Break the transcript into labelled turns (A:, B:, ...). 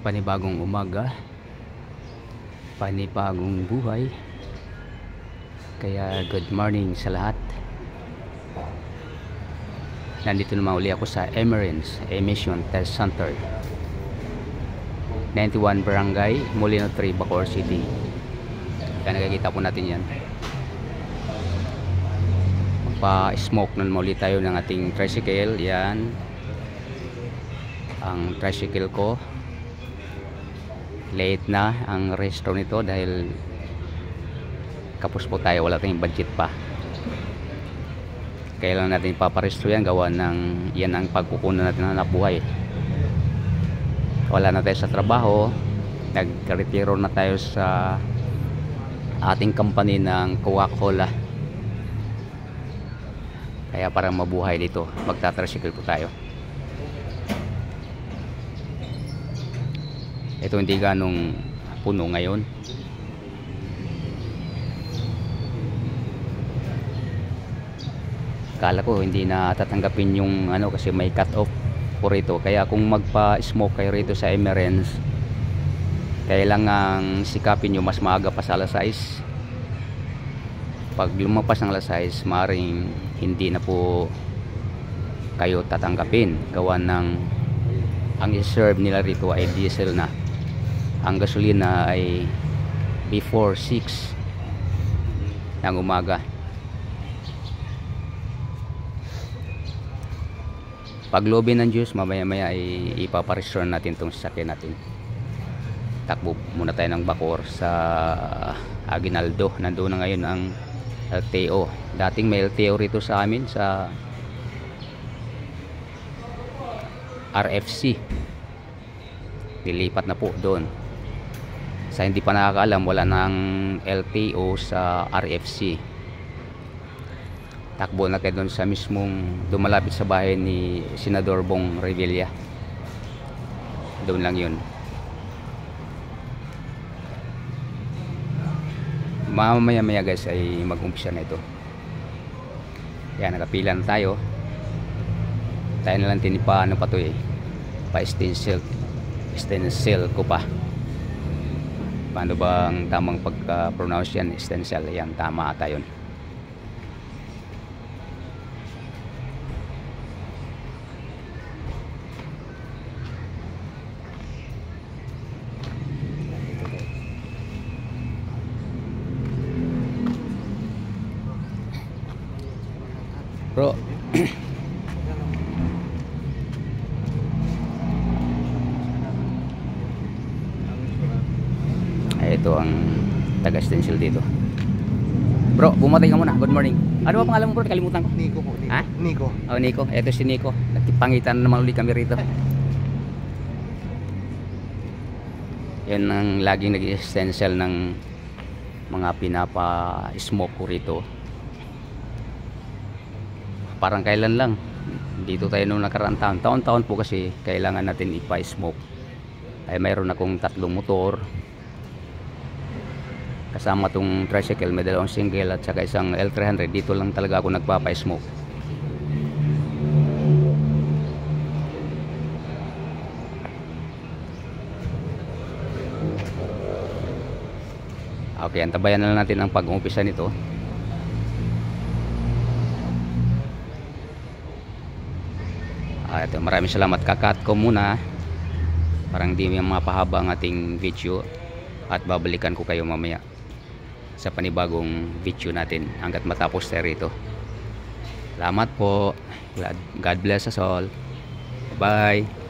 A: Panibagong umaga, panibagong buhay. Kaya good morning sa lahat. Nandito naman uli ako sa Emirates Emission Test Center, 91 Barangay, Molino 3, Bacoor City. Kaya nakikita po natin yan. Magpa-smoke na muli tayo ng ating tricycle. Yan ang tricycle ko. Late na ang resto nito dahil kapos po tayo, wala tayong budget pa. Kailangan natin ipaparesto yan, gawa ng yan ang pagkukunan natin ng hanap buhay. Wala na tayo sa trabaho, nag-retiro na tayo sa ating company ng Coca-Cola. Kaya para mabuhay dito, magta-tricycle po tayo. Ito hindi ganong puno ngayon. Kala ko hindi na tatanggapin yung ano kasi may cut off po rito. Kaya kung magpa-smoke kayo rito sa Emirates, kailangang sikapin nyo mas maaga pa sa alas 6. Pag lumampas ng alas 6, maaaring hindi na po kayo tatanggapin. Gawa ng ang i-serve nila rito ay diesel na. Ang gasolina ay before 6 ng umaga. Paglobin ng juice, mamaya-maya ay ipaparestore natin itong sasakyan natin. Takbo muna tayo ng Bacoor sa Aguinaldo. Nandoon na ngayon ang LTO. Dating may LTO rito sa amin sa RFC. Dilipat na po doon. Sa hindi pa nakakaalam, wala nang LTO sa RFC. Takbo na kayo doon sa mismong dumalapit sa bahay ni Senador Bong Revilla. Doon lang yun. Mamaya-maya guys ay mag-umpisa na ito. Yan, nakapila na tayo. Tayo na lang tinipa ano pa to eh. Pa-stencil ko pa. Paano ba ang tamang pagka-pronounce yan? Stencil, yan, tama ata yun. Bro, ito ang taga-stencil dito. Bro, bumatay ka muna. Good morning. Ano ba pangalan mo bro? Kalimutan ko.
B: Nico po.
A: Ha?
B: Nico.
A: Oh, Nico. Ito si Nico. Nagpangitan naman ulit kami rito. Yan ang laging nag-stencil ng mga pinapa-smoke ko rito. Parang kailan lang. Dito tayo nung nakaraang taon. Taon-taon po kasi kailangan natin ipa-smoke. Ay mayroon akong 3 motor. Kasama tong tricycle, may 2 single at saka isang L300. Dito lang talaga ako nagpapa-smoke. Okay, antabayan na lang natin ang pag-umpisa nito. Ito, maraming salamat. Kakat ko muna. Parang di mapahaba ang ating video. At babalikan ko kayo mamaya sa panibagong video natin hanggat matapos tayo rito. Salamat po. God bless us all. Bye.